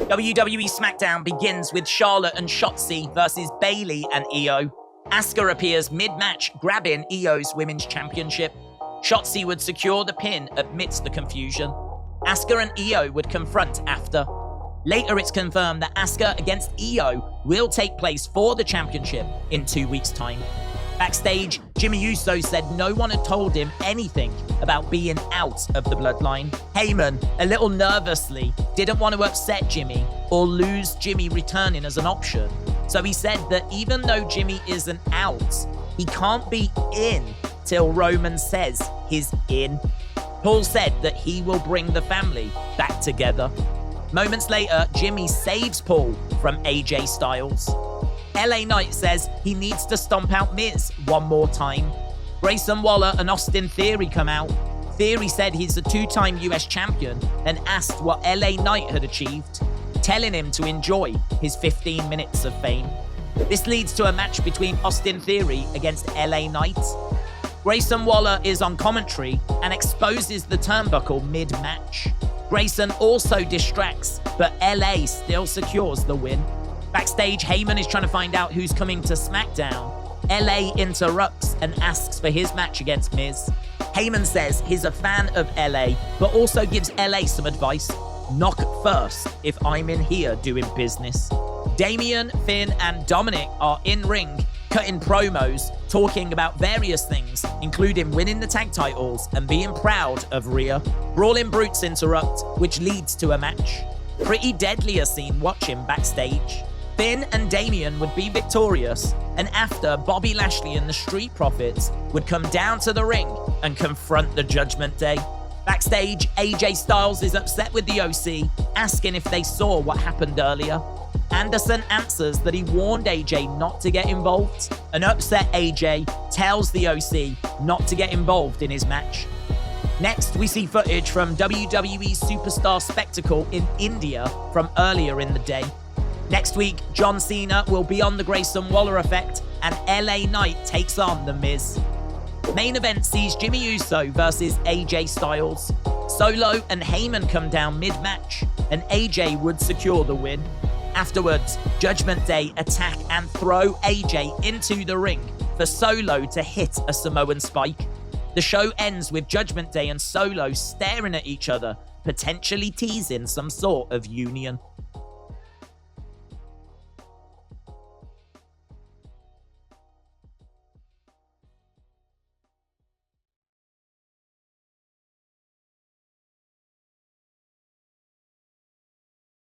WWE Smackdown begins with Charlotte and SHOTZI versus BAYLEY and IYO. ASUKA appears mid-match, grabbing IYO'S Women's Championship. SHOTZI would secure the pin amidst the confusion. ASUKA and IYO would confront after. Later, it's confirmed that ASUKA against IYO will take place for the championship in 2 weeks' time. Backstage, Jimmy USO said no one had told him anything about being out of the Bloodline. HEYMAN, a little nervously, didn't want to upset Jimmy or lose Jimmy returning as an option. So he said that even though Jimmy isn't out, he can't be in till Roman says he's in. Paul said that he will bring the family back together. Moments later, Jimmy saves Paul from AJ Styles. LA Knight says he needs to stomp out Miz one more time. Grayson Waller and Austin Theory come out. Theory said he's a two-time US champion and asked what LA Knight had achieved, telling him to enjoy his 15 minutes of fame. This leads to a match between Austin Theory against LA Knight. Grayson Waller is on commentary and exposes the turnbuckle mid-match. Grayson also distracts, but LA still secures the win. Backstage, HEYMAN is trying to find out who's coming to SmackDown. LA interrupts and asks for his match against Miz. HEYMAN says he's a fan of LA, but also gives LA some advice. Knock first if I'm in here doing business. Damian, Finn, and Dominic are in ring, cutting promos, talking about various things, including winning the tag titles and being proud of Rhea. Brawling Brutes interrupt, which leads to a match. Pretty Deadly are seen watching backstage. Finn and Damian would be victorious, and after, Bobby Lashley and the Street Profits would come down to the ring and confront the Judgment Day. Backstage, AJ Styles is upset with the OC, asking if they saw what happened earlier. Anderson answers that he warned AJ not to get involved. An upset AJ tells the OC not to get involved in his match. Next, we see footage from WWE Superstar Spectacle in India from earlier in the day. Next week, John Cena will be on the Grayson Waller effect, and LA Knight takes on The Miz. Main event sees Jimmy Uso versus AJ Styles. Solo and HEYMAN come down mid-match, and AJ would secure the win. Afterwards, Judgment Day attack and throw AJ into the ring for Solo to hit a Samoan spike. The show ends with Judgment Day and Solo staring at each other, potentially teasing some sort of union.